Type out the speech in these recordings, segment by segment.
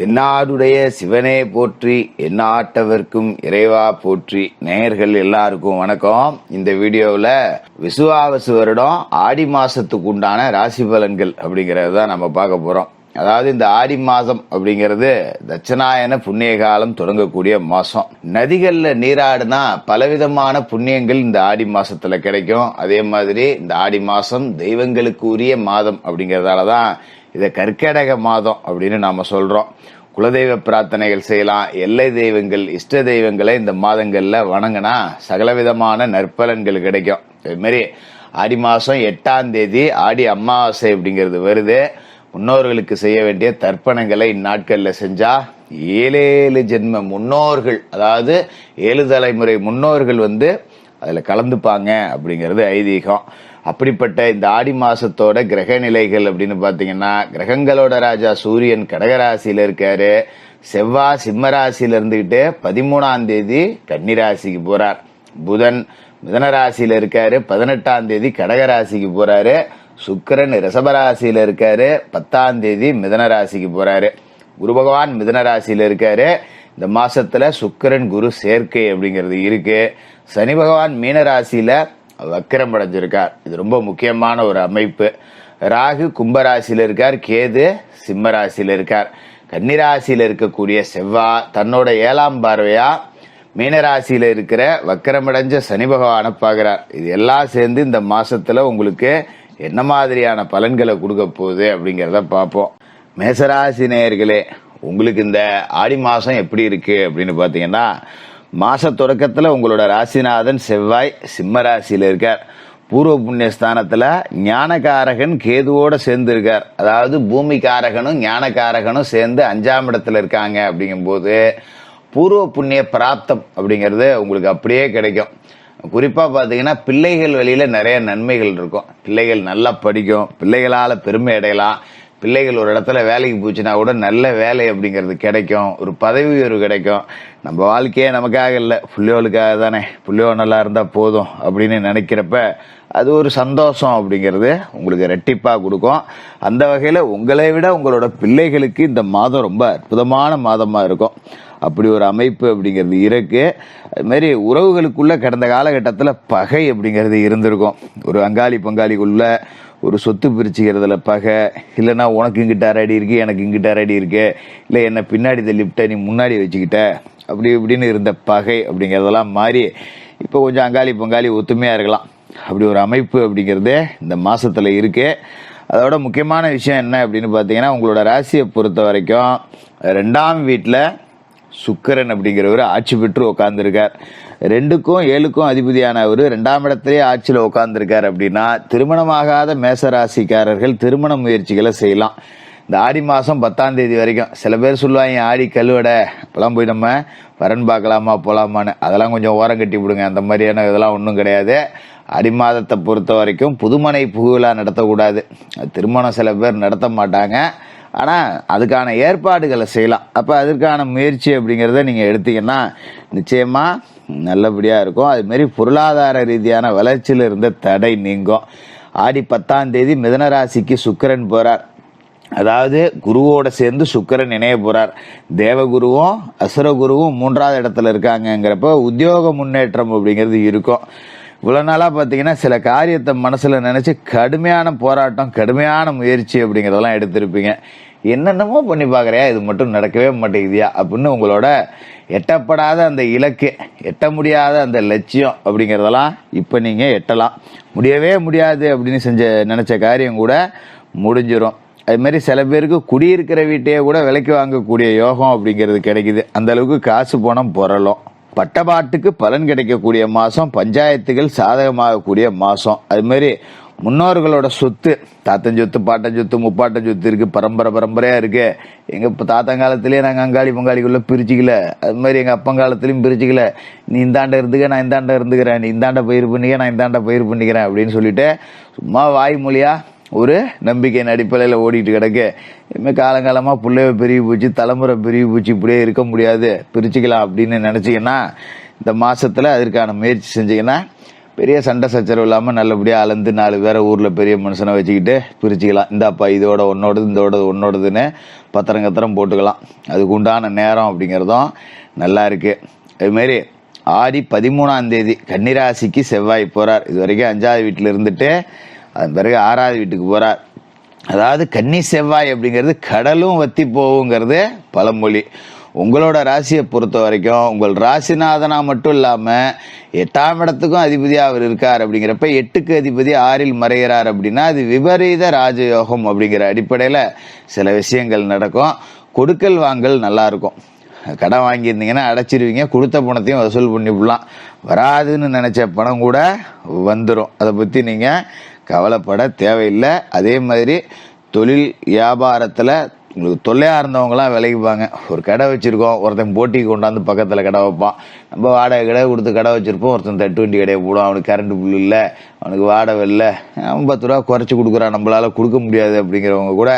என்னாடுடைய சிவனே போற்றி, எந்நாட்டவர்க்கும் இறைவா போற்றி. நேயர்கள் எல்லாருக்கும் வணக்கம். இந்த வீடியோவில் விசுவாவசு வருடம் ஆடி மாசத்துக்கு உண்டான ராசி பலன்கள் அப்படிங்கறது தான் நம்ம பார்க்க போறோம். அதாவது இந்த ஆடி மாதம் அப்படிங்கிறது தட்சநாயன புண்ணிய காலம் தொடங்கக்கூடிய மாசம். நதிகள்ல நீராடுனா பலவிதமான புண்ணியங்கள் இந்த ஆடி மாசத்துல கிடைக்கும். அதே மாதிரி இந்த ஆடி மாசம் தெய்வங்களுக்கு உரிய மாதம் அப்படிங்கறதாலதான் இதை கற்கடக மாதம் அப்படின்னு நாம சொல்றோம். குலதெய்வ பிரார்த்தனைகள் செய்யலாம். எல்லை தெய்வங்கள், இஷ்ட தெய்வங்களை இந்த மாதங்கள்ல வணங்கினா சகலவிதமான நற்பலன்கள் கிடைக்கும். அதே மாதிரி ஆடி மாசம் 8ஆம் தேதி ஆடி அமாவாசை அப்படிங்கிறது வருது. முன்னோர்களுக்கு செய்ய வேண்டிய தர்ப்பணங்களை இந்நாட்கள்ல செஞ்சா 7 ஜென்ம முன்னோர்கள், அதாவது 7 தலைமுறை முன்னோர்கள் அதுல கலந்துப்பாங்க அப்படிங்கிறது ஐதீகம். அப்படிப்பட்ட இந்த ஆடி மாசத்தோட கிரக நிலைகள் அப்படின்னு பாத்தீங்கன்னா, கிரகங்களோட ராஜா சூரியன் கடகராசியில இருக்காரு. செவ்வாய் சிம்ம ராசியில இருந்துகிட்டு 13ஆம் தேதி கன்னிராசிக்கு போறார். புதன் மிதனராசியில இருக்காரு. 18ஆம் தேதி கடகராசிக்கு போறாரு. சுக்கிரன் ரிஷபராசியில இருக்காரு. 10ஆம் தேதி மிதனராசிக்கு போறாரு. குரு பகவான் மிதனராசியில இருக்காரு. இந்த மாசத்துல சுக்கிரன் குரு சேர்க்கை அப்படிங்கிறது இருக்கு. சனி பகவான் மீனராசியில வக்கிரம் அடைஞ்சிருக்கார். இது ரொம்ப முக்கியமான ஒரு அமைப்பு. ராகு கும்பராசியில இருக்கார். கேது சிம்ம ராசியில இருக்கார். கன்னிராசியில இருக்கக்கூடிய செவ்வாய் தன்னோட 7ஆம் பார்வையா மீனராசியில இருக்கிற வக்கிரமடைஞ்ச சனி பகவானை பார்க்கிறார். இது எல்லாம் சேர்ந்து இந்த மாசத்துல உங்களுக்கு என்ன மாதிரியான பலன்களை கொடுக்க போகுது அப்படிங்கிறத பார்ப்போம். மேசராசி நேயர்களே, உங்களுக்கு இந்த ஆடி மாசம் எப்படி இருக்கு அப்படின்னு பாத்தீங்கன்னா, மாச தொடக்கத்துல உங்களோட ராசிநாதன் செவ்வாய் சிம்ம ராசியில இருக்கார். பூர்வ புண்ணிய ஸ்தானத்துல ஞானகாரகன் கேதுவோட சேர்ந்து இருக்கார். அதாவது பூமிகாரகனும் ஞானகாரகனும் சேர்ந்து 5ஆம் இடத்துல இருக்காங்க. அப்படிங்கும் போது பூர்வ புண்ணிய பிராப்தம் அப்படிங்கிறது உங்களுக்கு அப்படியே கிடைக்கும். குறிப்பா பாத்தீங்கன்னா, பிள்ளைகள் வழியில நிறைய நன்மைகள் இருக்கும். பிள்ளைகள் நல்லா படிக்கும். பிள்ளைகளால பெருமை அடையலாம். பிள்ளைகள் ஒரு இடத்துல வேலைக்கு போச்சுன்னா கூட நல்ல வேலை அப்படிங்கிறது கிடைக்கும். ஒரு பதவி உயர்வு கிடைக்கும். நம்ம வாழ்க்கையே நமக்காக இல்லை, புள்ளியோளுக்காக தானே. புள்ளியோ நல்லா இருந்தா போதும் அப்படின்னு நினைக்கிறப்ப அது ஒரு சந்தோஷம் அப்படிங்கிறது உங்களுக்கு ரெட்டிப்பா கொடுக்கும். அந்த வகையில உங்களை விட உங்களோட பிள்ளைகளுக்கு இந்த மாதம் ரொம்ப அற்புதமான மாதமா இருக்கும். அப்படி ஒரு அமைப்பு அப்படிங்கிறது இருக்கு. அது மாதிரி உறவுகளுக்குள்ள கடந்த காலகட்டத்தில் பகை அப்படிங்கிறது இருந்திருக்கும். ஒரு அங்காளி பங்காளிக்குள்ள ஒரு சொத்து பிரிச்சுக்கிறதுல பகை, இல்லைன்னா உனக்கு இங்கிட்ட அரடி இருக்கு, எனக்கு இங்கிட்ட அரடி இருக்கு, இல்லை என்ன பின்னாடி தள்ளிவிட்ட நீ முன்னாடி வச்சுக்கிட்ட, அப்படி இப்படின்னு இருந்த பகை அப்படிங்கிறதெல்லாம் மாறி இப்போ கொஞ்சம் அங்காளி பங்காளி ஒத்துமையா இருக்கலாம். அப்படி ஒரு அமைப்பு அப்படிங்கிறது இந்த மாசத்துல இருக்கு. அதோட முக்கியமான விஷயம் என்ன அப்படின்னு பார்த்தீங்கன்னா, உங்களோட ராசியை பொறுத்த வரைக்கும் 2ஆம் வீட்டில் சுக்கிரன் அப்படிங்கிறவர் ஆட்சி பெற்று உட்கார்ந்துருக்கார். 2க்கும் 7க்கும் அதிபதியான அவர் 2ஆம் இடத்திலேயே ஆட்சியில் உட்கார்ந்துருக்கார். அப்படின்னா திருமணமாகாத மேசராசிக்காரர்கள் திருமண முயற்சிகளை செய்யலாம். இந்த ஆடி மாசம் 10ஆம் தேதி வரைக்கும். சில பேர் சொல்லுவாங்க, ஆடி கல்வடை அப்பெல்லாம் போய் நம்ம வரன் பார்க்கலாமா போலாமான்னு. அதெல்லாம் கொஞ்சம் ஓரம் கட்டி விடுங்க. அந்த மாதிரியான இதெல்லாம் ஒன்றும் கிடையாது. ஆடி மாதத்தை பொறுத்த வரைக்கும் புதுமனை புகுவிழா நடத்தக்கூடாது. திருமணம் சில பேர் நடத்த மாட்டாங்க. ஆனா அதுக்கான ஏற்பாடுகளை செய்யலாம். அப்ப அதற்கான முயற்சி அப்படிங்கிறத நீங்க எடுத்தீங்கன்னா நிச்சயமா நல்லபடியா இருக்கும். அது மாதிரி பொருளாதார ரீதியான வளர்ச்சியில் இருந்த தடை நீங்கும். ஆடி 10ஆம் தேதி மிதன ராசிக்கு சுக்கிரன் போறார். அதாவது குருவோட சேர்ந்து சுக்கிரன் இணைய போறார். தேவகுருவும் அசுரகுருவும் 3ஆவது இடத்துல இருக்காங்கிறப்ப உத்தியோக முன்னேற்றம் அப்படிங்கிறது இருக்கும். இவ்வளவு நாளா பாத்தீங்கன்னா சில காரியத்தை மனசுல நினைச்சு கடுமையான போராட்டம், கடுமையான முயற்சி அப்படிங்கறதெல்லாம் எடுத்திருப்பீங்க. என்னென்னமோ பண்ணி பாக்குறியா, இது மட்டும் நடக்கவே மாட்டேங்குதியா அப்படின்னு உங்களோட எட்டப்படாத அந்த இலக்கு, எட்ட முடியாத அந்த லட்சியம் அப்படிங்கறதெல்லாம் இப்ப நீங்க எட்டலாம். முடியவே முடியாது அப்படின்னு நினைச்ச காரியம் கூட முடிஞ்சிடும். அது மாதிரி சில பேருக்கு குடியிருக்கிற வீட்டையே கூட விலைக்கு வாங்கக்கூடிய யோகம் அப்படிங்கிறது கிடைக்குது. அந்த அளவுக்கு காசு பணம் புரளும். பட்டபாட்டுக்கு பலன் கிடைக்கக்கூடிய மாசம். பஞ்சாயத்துகள் சாதகமாகக்கூடிய மாசம். அது மாதிரி முன்னோர்களோட சொத்து, தாத்தன் சொத்து, பாட்டன் சொத்து, முப்பாட்டன் சொத்து இருக்கு. பரம்பரையா இருக்கு. எங்க தாத்தங்காலத்திலேயே நாங்க அங்காளி பங்காளிக்குள்ள பிரிச்சுக்கல. அது மாதிரி எங்க அப்பங்காலத்திலயும் பிரிச்சுக்கல. நீ இந்தாண்ட இருந்துக்க, நான் இந்தாண்ட இருந்துக்கிறேன். நீ இந்தாண்ட பயிர் பண்ணிக்க, நான் இந்தாண்ட பயிர் பண்ணிக்கிறேன் அப்படின்னு சொல்லிட்டு சும்மா வாய்மொழியா ஒரு நம்பிக்கையின் அடிப்படையில் ஓடிட்டு கிடக்கு. இனிமே காலங்காலமா பிள்ளைய பெரிய பூச்சி, தலைமுறை பெரிய பூச்சி, இப்படியே இருக்க முடியாது, பிரிச்சுக்கலாம் அப்படின்னு நினைச்சீங்கன்னா இந்த மாசத்துல அதற்கான முயற்சி செஞ்சீங்கன்னா பெரிய சண்டை சச்சரவு இல்லாமல் நல்லபடியாக அளந்து 4 பேரை ஊரில் பெரிய மனுஷனை வச்சுக்கிட்டு பிரிச்சுக்கலாம். இந்தாப்பா இதோட ஒன்னோடது இதோட ஒன்னோடதுன்னு பத்திரம் போட்டுக்கலாம். அதுக்கு உண்டான நேரம் அப்படிங்கிறதும் நல்லா இருக்கு. அதுமாரி ஆடி 13ஆம் தேதி கன்னிராசிக்கு செவ்வாய் போகிறார். இது வரைக்கும் 5வது வீட்டில் இருந்துட்டு அதன் பிறகு 6வது வீட்டுக்கு போகிறார். அதாவது கன்னி செவ்வாய் அப்படிங்கிறது கடலும் வத்தி போகுங்கிறது பழமொழி. உங்களோட ராசியை பொறுத்த வரைக்கும் உங்கள் ராசிநாதனா மட்டும் இல்லாமல் 8ஆம் இடத்துக்கும் அதிபதியாக அவர் இருக்கார். அப்படிங்கிறப்ப 8க்கு அதிபதி 6ல் மறைகிறார் அப்படின்னா அது விபரீத ராஜயோகம் அப்படிங்கிற அடிப்படையில் சில விஷயங்கள் நடக்கும். கொடுக்கல் வாங்கல் நல்லா இருக்கும். கடன் வாங்கியிருந்தீங்கன்னா அடைச்சிருவீங்க, கொடுத்த பணத்தையும் வசூல் பண்ணிவிடலாம். வராதுன்னு நினச்ச பணம் கூட வந்துடும். அதை பற்றி நீங்கள் கவலைப்பட தேவையில்லை. அதே மாதிரி தொழில் வியாபாரத்தில் உங்களுக்கு தொல்லையாக இருந்தவங்களாம் விலைக்குப்பாங்க. ஒரு கடை வச்சுருக்கோம், ஒருத்தன் போட்டிக்கு கொண்டாந்து பக்கத்தில் கடை வைப்பான். நம்ம வாடகை கடை கொடுத்து கடை வச்சுருப்போம், ஒருத்தன் தட்டு வண்டி கடையை போடும். அவனுக்கு கரண்ட் பில் இல்லை, அவனுக்கு வாடகை இல்லை, அவன் 10 ரூபா குறைச்சி கொடுக்குறான், நம்மளால் கொடுக்க முடியாது அப்படிங்கிறவங்க கூட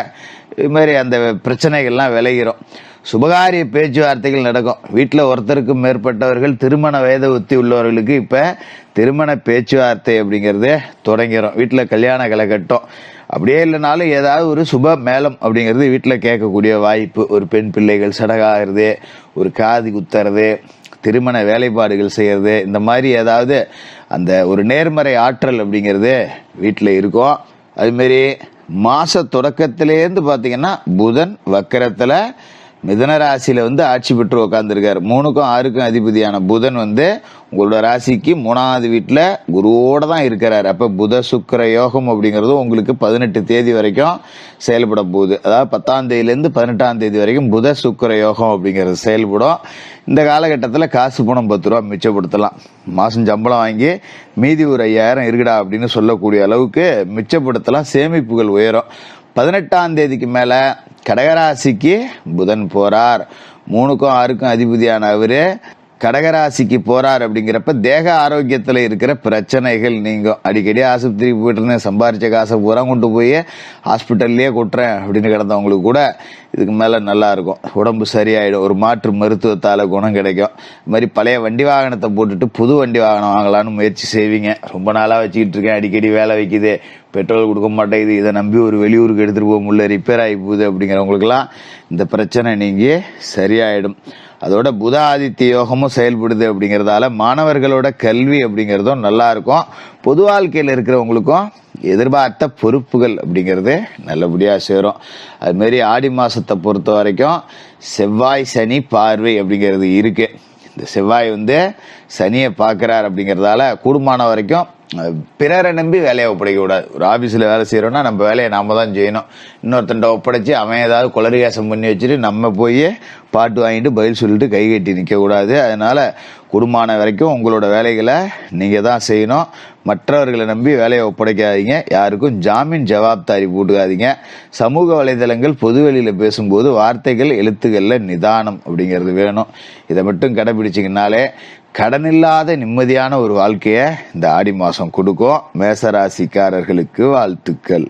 இது மாதிரி அந்த பிரச்சனைகள்லாம் விளைகிறோம். சுபகாரிய பேச்சுவார்த்தைகள் நடக்கும். வீட்டில் ஒருத்தருக்கு மேற்பட்டவர்கள் திருமண வயதை ஒத்தி உள்ளவர்களுக்கு இப்போ திருமண பேச்சுவார்த்தை அப்படிங்கிறது தொடங்கிடும். வீட்டில் கல்யாண கலக்கட்டும். அப்படியே இல்லைனாலும் ஏதாவது ஒரு சுப மேளம் அப்படிங்கிறது வீட்டில் கேட்கக்கூடிய வாய்ப்பு. ஒரு பெண் பிள்ளைகள் சடகாகிறது, ஒரு காது குத்துறது, திருமண வேலைப்பாடுகள் செய்கிறது, இந்த மாதிரி ஏதாவது அந்த ஒரு நேர்மறை ஆற்றல் அப்படிங்கிறது வீட்டில் இருக்கும். அதுமாரி மாத தொடக்கத்திலேருந்து பார்த்தீங்கன்னா புதன் வக்கரத்தில் மிதன ராசியில் ஆட்சி பெற்று உட்காந்துருக்காரு. 3க்கும் 6க்கும் அதிபதியான புதன் உங்களோட ராசிக்கு 3வது வீட்டில் குருவோட தான் இருக்கிறார். அப்போ புத சுக்கிர யோகம் அப்படிங்கிறது உங்களுக்கு 18 தேதி வரைக்கும் செயல்பட போகுது. அதாவது 10ஆம் தேதியிலேருந்து 18ஆம் தேதி வரைக்கும் புத சுக்கிர யோகம் அப்படிங்கிறது செயல்படும். இந்த காலகட்டத்தில் காசு பணம் 10 ரூபா மிச்சப்படுத்தலாம். மாதம் சம்பளம் வாங்கி மீதி ஒரு 5000 இருக்குடா அப்படின்னு சொல்லக்கூடிய அளவுக்கு மிச்சப்படுத்தலாம். சேமிப்புகள் உயரும். 18ஆம் தேதிக்கு மேலே கடகராசிக்கு புதன் போறார். 3க்கும் 6க்கும் அதிபதியான அவரு கடகராசிக்கு போறார். அப்படிங்கிறப்ப தேக ஆரோக்கியத்தில் இருக்கிற பிரச்சனைகள் நீங்கும். அடிக்கடி ஆஸ்பத்திரிக்கு போயிட்டு இருந்தேன், சம்பாரிச்ச காசை பூரா கொண்டு போய் ஹாஸ்பிட்டல்லையே கொட்டுறேன் அப்படின்னு கிடந்தவங்களுக்கு கூட இதுக்கு மேலே நல்லா இருக்கும். உடம்பு சரியாயிடும். ஒரு மாற்று மருத்துவத்தால் குணம் கிடைக்கும். இது மாதிரி பழைய வண்டி வாகனத்தை போட்டுட்டு புது வண்டி வாகனம் வாங்கலான்னு முயற்சி செய்வீங்க. ரொம்ப நாளாக வச்சுக்கிட்டு இருக்கேன், அடிக்கடி வேலை வைக்குது, பெட்ரோல் கொடுக்க மாட்டேங்குது, இதை நம்பி ஒரு வெளியூருக்கு எடுத்துகிட்டு போக முடியல, ரிப்பேர் ஆகி போகுது அப்படிங்கிறவங்களுக்கெல்லாம் இந்த பிரச்சனை நீங்கி சரியாயிடும். அதோட புத ஆதித்ய யோகமும் செயல்படுது. அப்படிங்கிறதால மாணவர்களோட கல்வி அப்படிங்கிறதும் நல்லா இருக்கும். பொது வாழ்க்கையில் இருக்கிறவங்களுக்கும் எதிர்பார்த்த பொறுப்புகள் அப்படிங்கிறது நல்லபடியாக சேரும். அதுமாரி ஆடி மாதத்தை பொறுத்த வரைக்கும் செவ்வாய் சனி பார்வை அப்படிங்கிறது இருக்கு. இந்த செவ்வாய் சனியை பார்க்குறார். அப்படிங்கிறதால கூடுமான வரைக்கும் பிறரை நம்பி வேலையை ஒப்படைக்க கூடாது. ஒரு ஆஃபீஸில் வேலை செய்கிறோன்னா நம்ம வேலையை நாம தான் செய்யணும். இன்னொருத்தண்ட ஒப்படைச்சி அவன் ஏதாவது குளறுகாசம் பண்ணி வச்சுட்டு நம்ம போய் பாட்டு வாங்கிட்டு பதில் சொல்லிட்டு கை கட்டி நிற்கக்கூடாது. அதனால் கூடுமான வரைக்கும் உங்களோட வேலைகளை நீங்கள் தான் செய்யணும். மற்றவர்களை நம்பி வேலையை ஒப்படைக்காதீங்க. யாருக்கும் ஜாமீன் ஜவாப்தாரி போட்டுக்காதீங்க. சமூக வலைதளங்கள் பொதுவெளியில் பேசும்போது வார்த்தைகள் எழுத்துக்களில் நிதானம் அப்படிங்கிறது வேணும். இதை மட்டும் கடைபிடிச்சிங்கனாலே கடனில்லாத நிம்மதியான ஒரு வாழ்க்கையை இந்த ஆடி மாதம் கொடுக்கும். மேசராசிக்காரர்களுக்கு வாழ்த்துக்கள்.